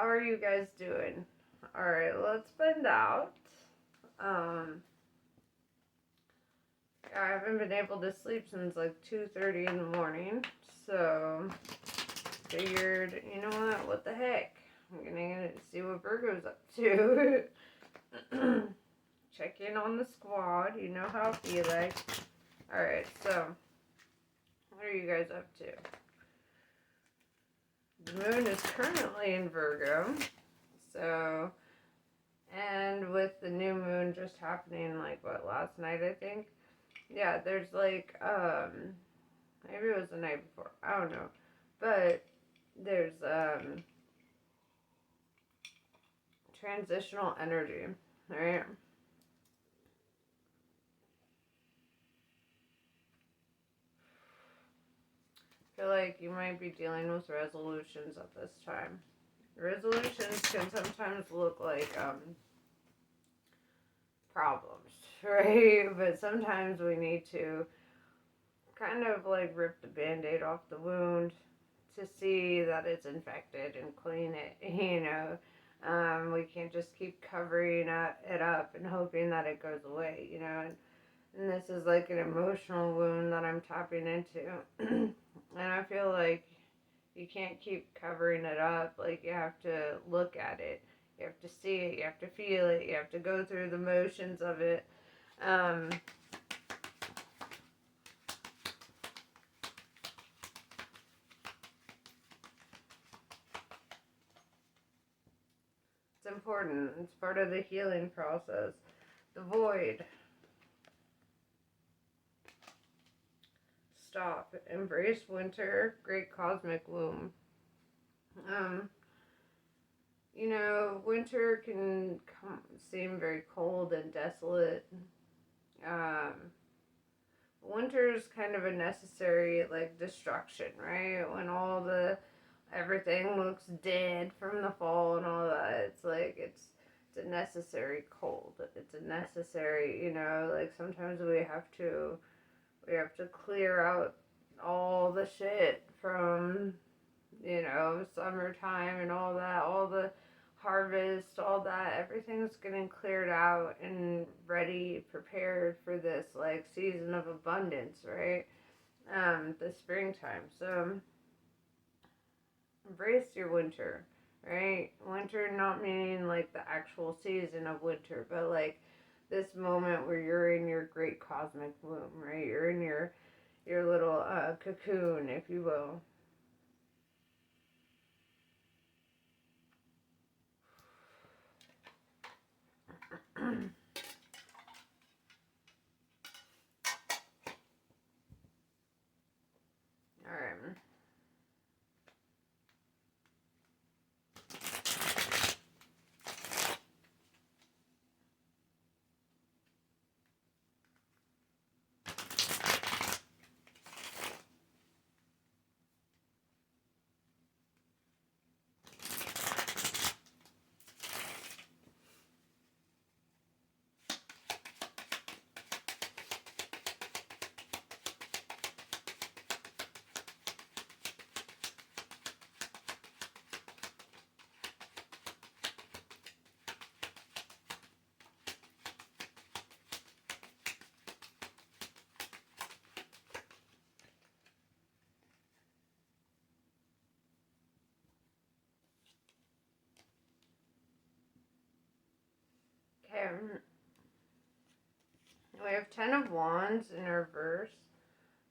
How are you guys doing? Alright, let's find out. Um, I haven't been able to sleep since like 2:30 in the morning, so figured, you know what the heck? I'm gonna see what Virgo's up to. Check in on the squad, you know how I feel like. Alright, so, what are you guys up to? The moon is currently in Virgo, so, and with the new moon just happening, like, what, last night, I think? Yeah, there's, like, maybe it was the night before, I don't know, but there's, transitional energy, right? I feel like you might be dealing with resolutions at this time. Resolutions can sometimes look like, problems, right? But sometimes we need to kind of like rip the band-aid off the wound to see that it's infected and clean it, we can't just keep covering it up and hoping that it goes away, and this is like an emotional wound that I'm tapping into. And I feel like you can't keep covering it up. Like, you have to look at it, you have to see it, you have to feel it, you have to go through the motions of it. It's important. It's part of the healing process. The void. Stop. Embrace winter. Great cosmic womb. Winter can seem very cold and desolate. Winter is kind of a necessary, like, destruction, right? When everything looks dead from the fall and all that, it's like, it's a necessary cold. It's a necessary, like, sometimes we have to clear out all the shit from, summertime and all that, all the harvest, all that, everything's getting cleared out and ready, prepared for this, like, season of abundance, right? The springtime. So, embrace your winter, right? Winter not meaning, like, the actual season of winter, but, like, this moment where you're in your great cosmic womb, right? You're in your little cocoon, if you will. All right. Okay. We have 10 of Wands in reverse.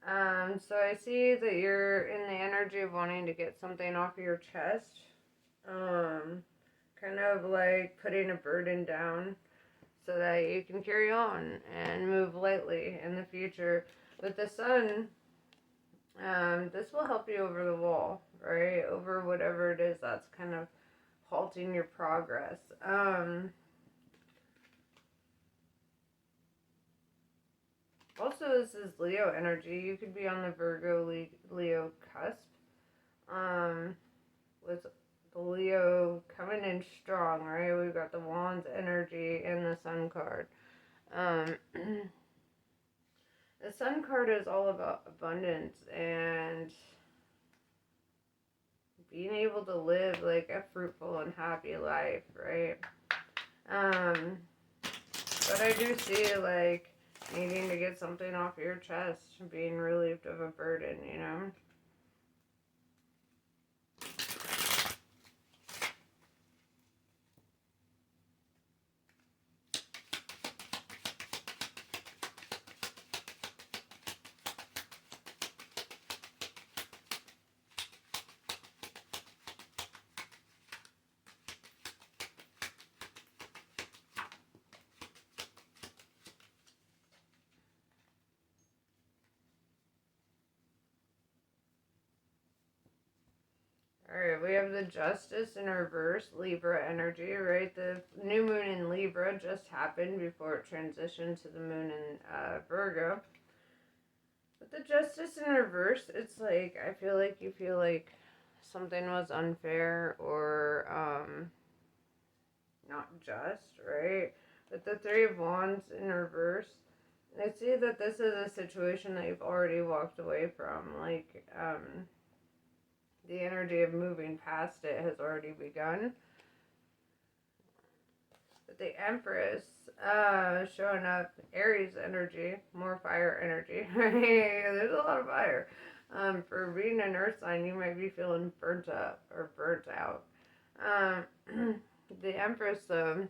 So I see that you're in the energy of wanting to get something off your chest. Kind of like putting a burden down so that you can carry on and move lightly in the future. With the sun, this will help you over the wall, right? Over whatever it is that's kind of halting your progress. Also, this is Leo energy. You could be on the Virgo Leo cusp. With the Leo coming in strong, right? We've got the Wands energy and the Sun card. The Sun card is all about abundance and being able to live like a fruitful and happy life, right? But I do see like needing to get something off your chest, being relieved of a burden, you know? Alright, we have the Justice in reverse, Libra energy, right? The new moon in Libra just happened before it transitioned to the moon in Virgo. But the Justice in reverse, it's like, I feel like you feel like something was unfair or not just, right? But the Three of Wands in reverse, I see that this is a situation that you've already walked away from. Like, the energy of moving past it has already begun. But the Empress showing up, Aries energy, more fire energy. There's a lot of fire. For being an earth sign, you might be feeling burnt up or burnt out. The Empress, though,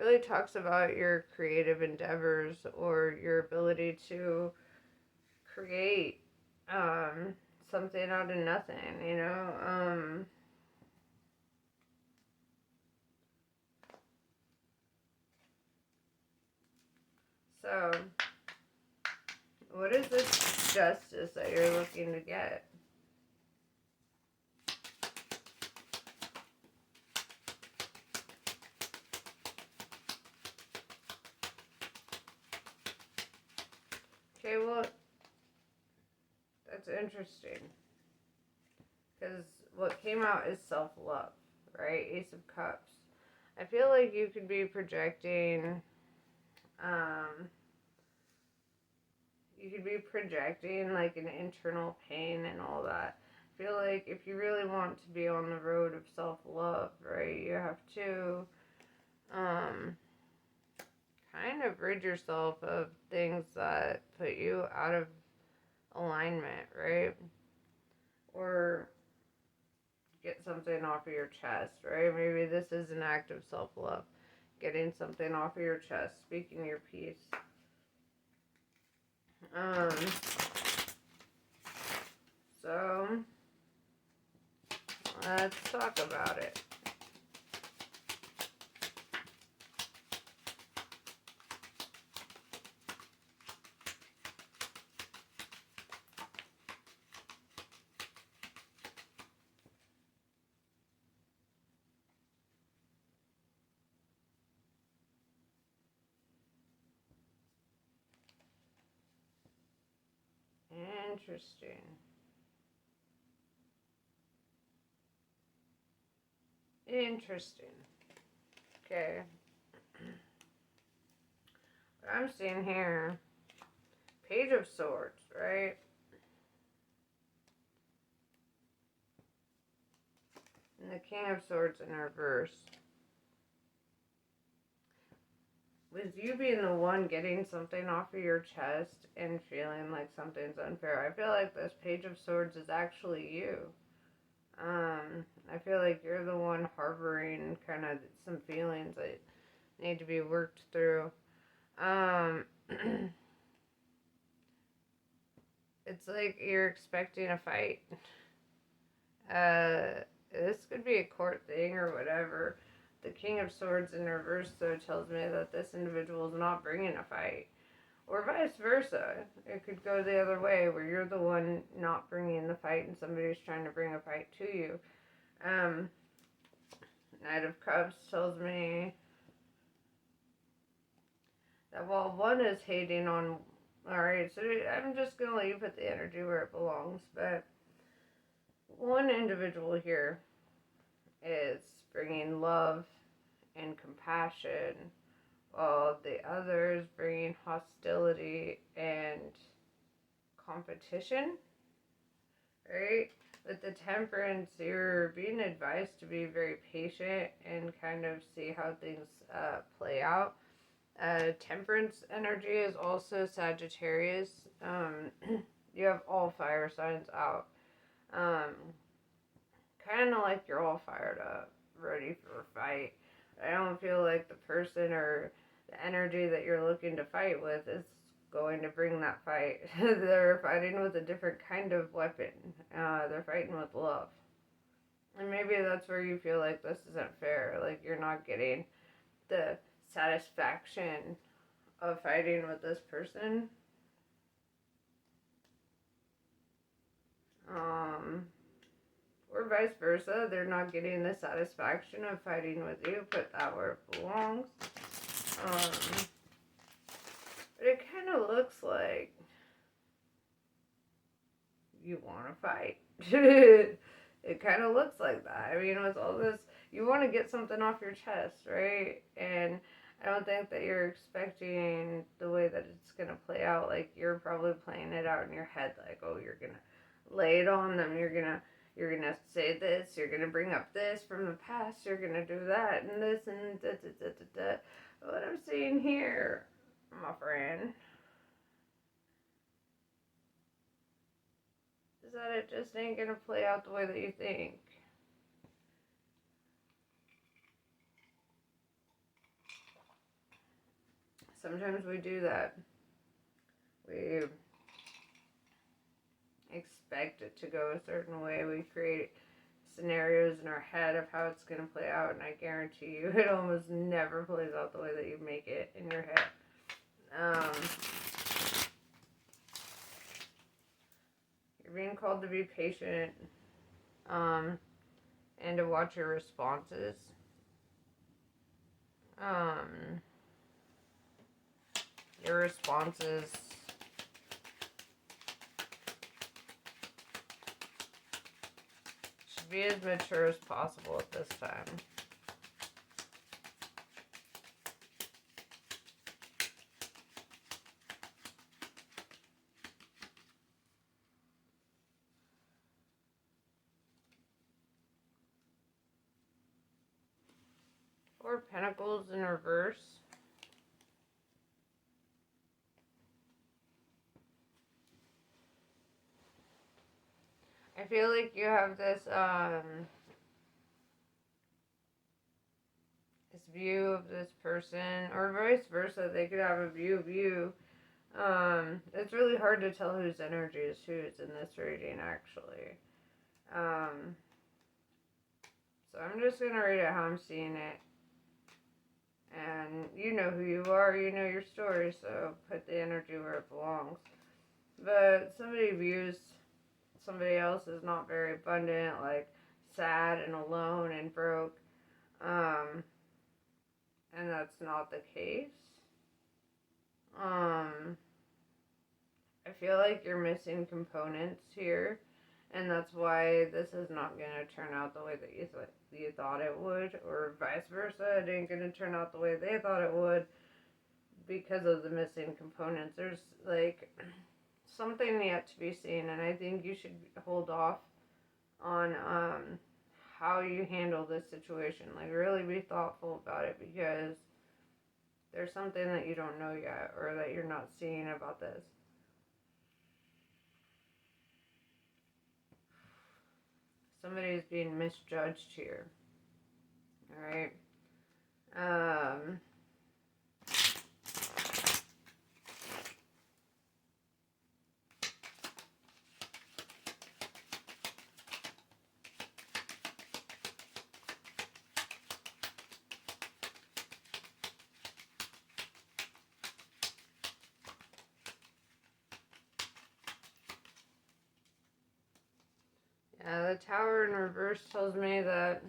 really talks about your creative endeavors or your ability to create something out of nothing, you know? So, what is this justice that you're looking to get? Okay, well, that's interesting. Because what came out is self-love, right? Ace of Cups. I feel like you could be projecting, like an internal pain and all that. I feel like if you really want to be on the road of self-love, right, you have to, kind of rid yourself of things that put you out of alignment, right? Or get something off of your chest, right? Maybe this is an act of self-love. Getting something off of your chest, speaking your piece. So, let's talk about it. Interesting. Interesting. Okay. What I'm seeing here, Page of Swords, right? And the King of Swords in reverse. With you being the one getting something off of your chest and feeling like something's unfair, I feel like this Page of Swords is actually you. I feel like you're the one harboring kind of some feelings that need to be worked through. It's like you're expecting a fight. This could be a court thing or whatever. The King of Swords in reverse, though, tells me that this individual is not bringing a fight. Or vice versa. It could go the other way, where you're the one not bringing the fight and somebody's trying to bring a fight to you. Knight of Cups tells me that while one is hating on... Alright, so I'm just going to let you put the energy where it belongs, but one individual here is bringing love and compassion, while the other is bringing hostility and competition, right? With the Temperance, you're being advised to be very patient and kind of see how things play out. Temperance energy is also Sagittarius. You have all fire signs out. Um, Kind of like you're all fired up, ready for a fight. I don't feel like the person or the energy that you're looking to fight with is going to bring that fight. They're fighting with a different kind of weapon. They're fighting with love. And maybe that's where you feel like this isn't fair. Like you're not getting the satisfaction of fighting with this person. Um, or vice versa, they're not getting the satisfaction of fighting with you. Put that where it belongs. But it kind of looks like you want to fight. It kind of looks like that. I mean, with all this, you want to get something off your chest, right? And I don't think that you're expecting the way that it's going to play out. Like, you're probably playing it out in your head, like, oh, you're going to lay it on them. You're gonna say this. You're gonna bring up this from the past. You're gonna do that and this and da da da da da. What I'm seeing here, my friend, is that it just ain't gonna play out the way that you think. Sometimes we do that. We expect it to go a certain way. We create scenarios in our head of how it's going to play out, and I guarantee you it almost never plays out the way that you make it in your head. You're being called to be patient, and to watch your responses. Your responses should be as mature as possible at this time. Four Pentacles in reverse. I feel like you have this this view of this person, or vice versa. They could have a view of you. It's really hard to tell whose energy is whose in this reading, actually. So I'm just gonna read it how I'm seeing it. And you know who you are, you know your story, so put the energy where it belongs. But somebody views somebody else as not very abundant, like sad and alone and broke. And that's not the case. I feel like you're missing components here, and that's why this is not going to turn out the way that you thought it would, or vice versa. It ain't going to turn out the way they thought it would because of the missing components. There's like something yet to be seen, and I think you should hold off on how you handle this situation. Like, really be thoughtful about it, because there's something that you don't know yet, or that you're not seeing about this. Somebody is being misjudged here. Alright? The Tower in reverse tells me that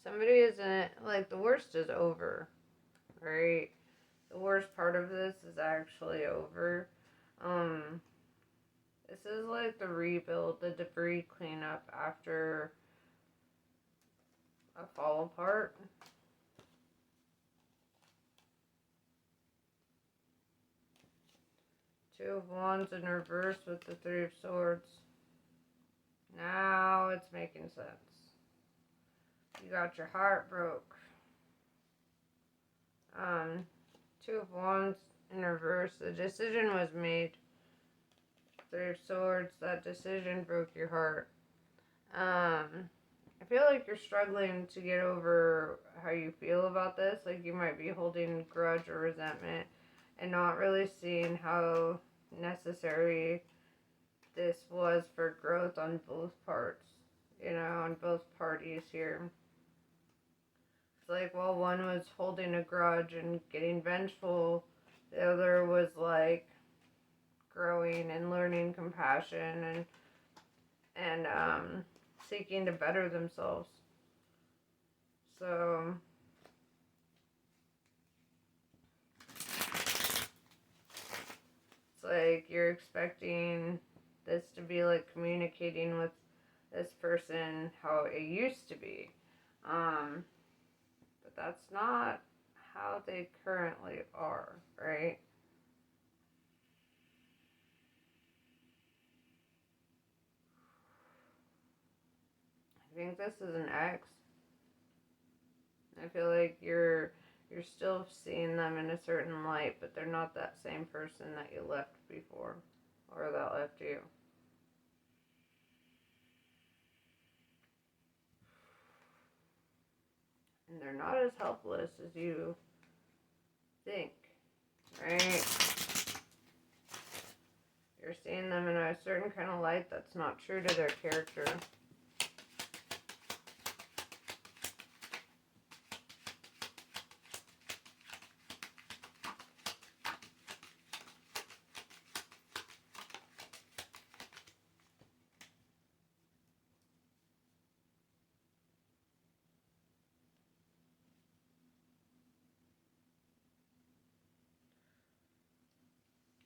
somebody isn't, like, the worst is over, right? The worst part of this is actually over. This is like the rebuild, the debris cleanup after a fall apart. Two of Wands in reverse with the Three of Swords. Now it's making sense. You got your heart broke. Two of Wands in reverse. The decision was made. Three of Swords. That decision broke your heart. I feel like you're struggling to get over how you feel about this. Like you might be holding grudge or resentment and not really seeing how necessary this was for growth on both parts, on both parties here. It's like while one was holding a grudge and getting vengeful, the other was like growing and learning compassion and seeking to better themselves. So it's like you're expecting this to be like communicating with this person how it used to be. But that's not how they currently are, right? I think this is an ex. I feel like you're still seeing them in a certain light, but they're not that same person that you left before or that left you. And they're not as helpless as you think, right? You're seeing them in a certain kind of light that's not true to their character.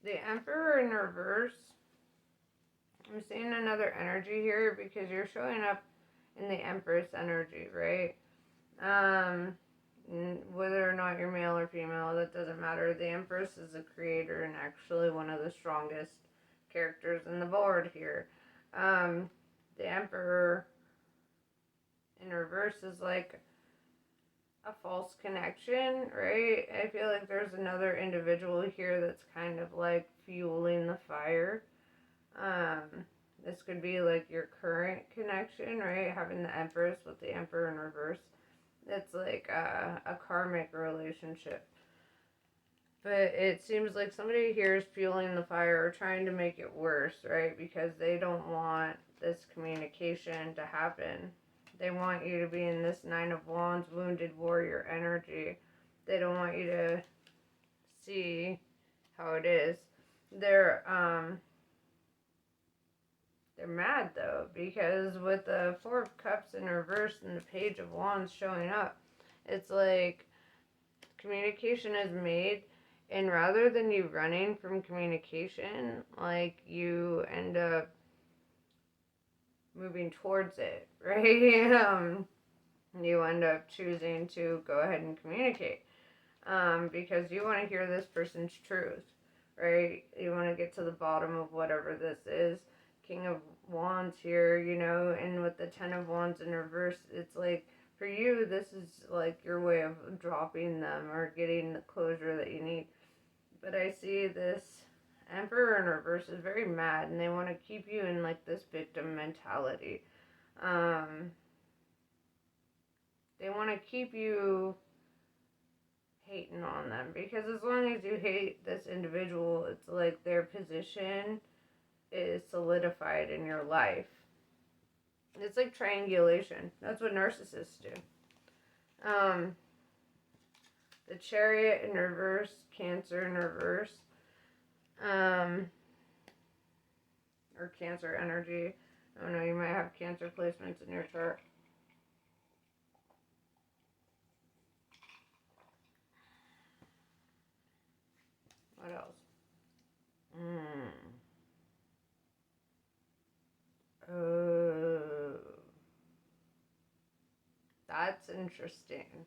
The Emperor in reverse, I'm seeing another energy here because you're showing up in the Empress energy, right? Whether or not you're male or female, that doesn't matter. The Empress is a creator and actually one of the strongest characters in the board here. The Emperor in reverse is like a false connection, right? I feel like there's another individual here that's kind of like fueling the fire. This could be like your current connection, right? Having the Empress with the Emperor in reverse. It's like a karmic relationship. But it seems like somebody here is fueling the fire or trying to make it worse, right? Because they don't want this communication to happen. They want you to be in this Nine of Wands, wounded warrior energy. They don't want you to see how it is. They're mad though, because with the Four of Cups in reverse and the Page of Wands showing up, it's like communication is made, and rather than you running from communication, like you end up moving towards it, right? You end up choosing to go ahead and communicate because you want to hear this person's truth, right? You want to get to the bottom of whatever this is. King of Wands here, and with the Ten of Wands in reverse, it's like for you, this is like your way of dropping them or getting the closure that you need. But I see this Emperor in reverse is very mad, and they want to keep you in like this victim mentality. They want to keep you hating on them because as long as you hate this individual, it's like their position is solidified in your life. It's like triangulation. That's what narcissists do. The Chariot in reverse, Cancer in reverse, or Cancer energy. I don't know, you might have Cancer placements in your chart. What else? Oh, that's interesting.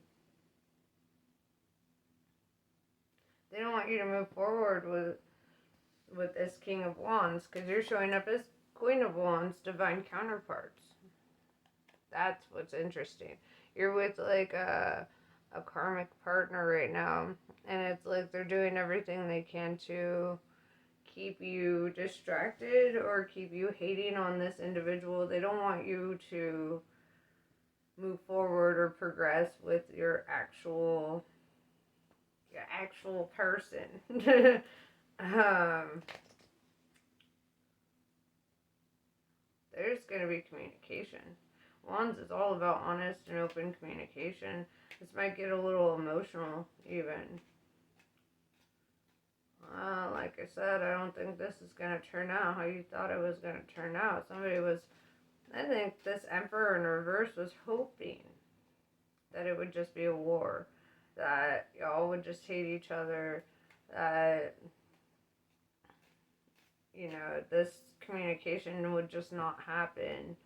They don't want you to move forward with this King of Wands because you're showing up as Queen of Wands, divine counterparts. That's what's interesting. You're with like a karmic partner right now, and it's like they're doing everything they can to keep you distracted or keep you hating on this individual. They don't want you to move forward or progress with your actual person. um, there's going to be communication. Wands is all about honest and open communication. This might get a little emotional, even. Like I said, I don't think this is going to turn out how you thought it was going to turn out. I think this Emperor in reverse was hoping that it would just be a war, that y'all would just hate each other, that, this communication would just not happen.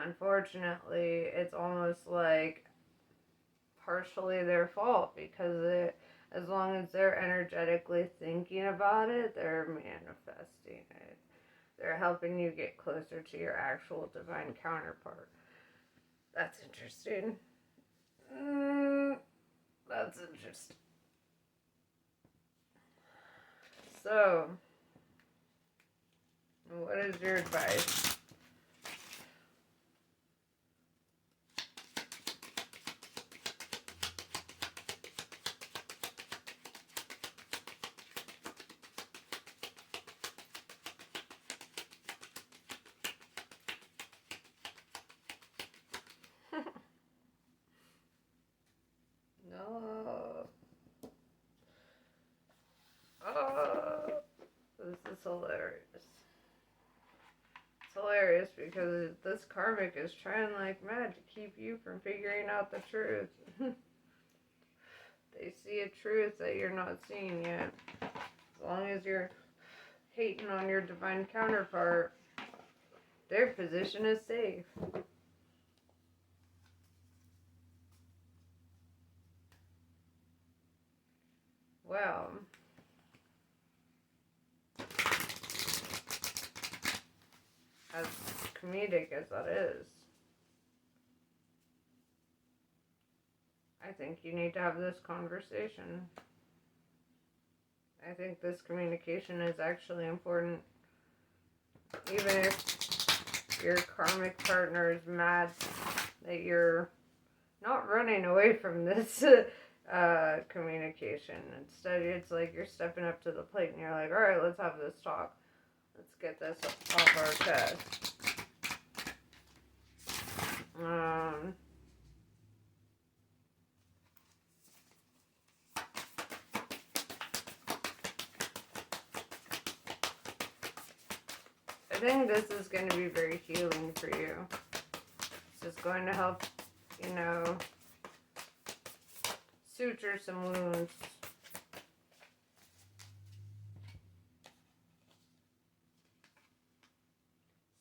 Unfortunately, it's almost like partially their fault because as long as they're energetically thinking about it, they're manifesting it. They're helping you get closer to your actual divine counterpart. That's interesting. That's interesting. So, what is your advice? No. Oh, this is hilarious. It's hilarious because this karmic is trying like mad to keep you from figuring out the truth. They see a truth that you're not seeing yet. As long as you're hating on your divine counterpart, their position is safe. Well, as comedic as that is, I think you need to have this conversation. I think this communication is actually important. Even if your karmic partner is mad that you're not running away from this communication. Instead, it's like you're stepping up to the plate and you're like, all right, let's have this talk. Let's get this off our chest. I think this is going to be very healing for you. This is going to help, suture some wounds.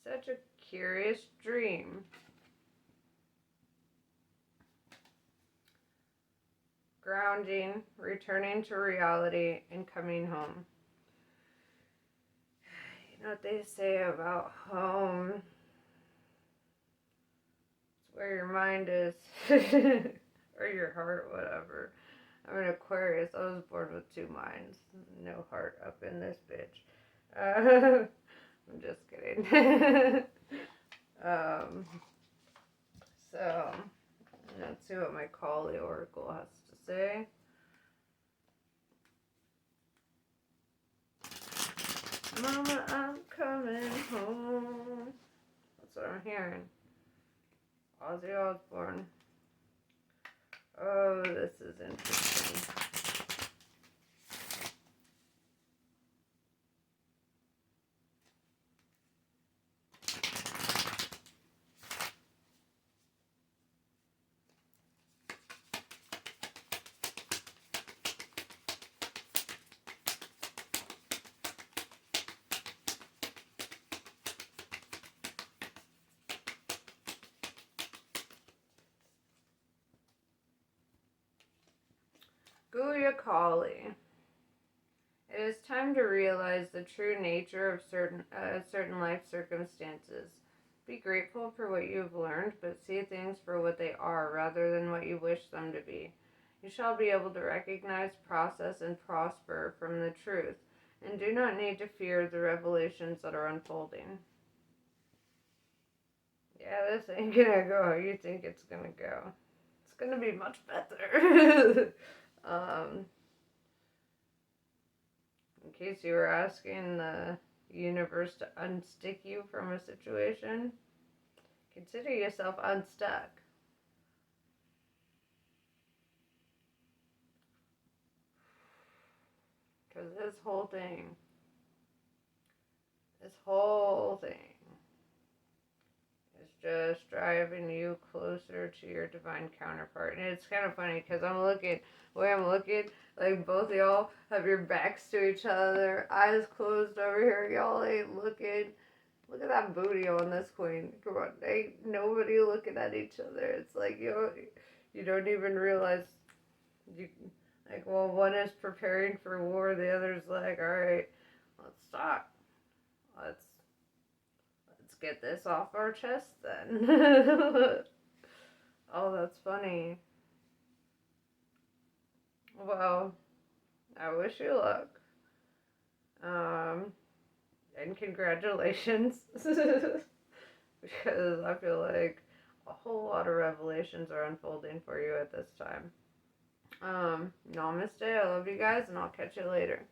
Such a curious dream. Grounding, returning to reality, and coming home. You know what they say about home? It's where your mind is. Or your heart, whatever. I'm an Aquarius. I was born with two minds. No heart up in this bitch. I'm just kidding. So, let's see what my Kali Oracle has to say. Mama, I'm coming home. That's what I'm hearing. Ozzy Osbourne. Oh, this is interesting. Guya Kali. It is time to realize the true nature of certain life circumstances. Be grateful for what you have learned, but see things for what they are rather than what you wish them to be. You shall be able to recognize, process, and prosper from the truth, and do not need to fear the revelations that are unfolding. Yeah, this ain't gonna go how you think it's gonna go. It's gonna be much better. um, in case you were asking the universe to unstick you from a situation, consider yourself unstuck. Because this whole thing is just driving you closer to your divine counterpart. And it's kind of funny because I'm looking, like both of y'all have your backs to each other, eyes closed over here. Y'all ain't looking. Look at that booty on this queen. Come on, ain't nobody looking at each other. It's like you don't even realize you like. Well, one is preparing for war, the other's like, all right, let's talk. Let's let's get this off our chest then. Oh, that's funny. Well, I wish you luck. Um, and congratulations. Because I feel like a whole lot of revelations are unfolding for you at this time. Namaste. I love you guys, and I'll catch you later.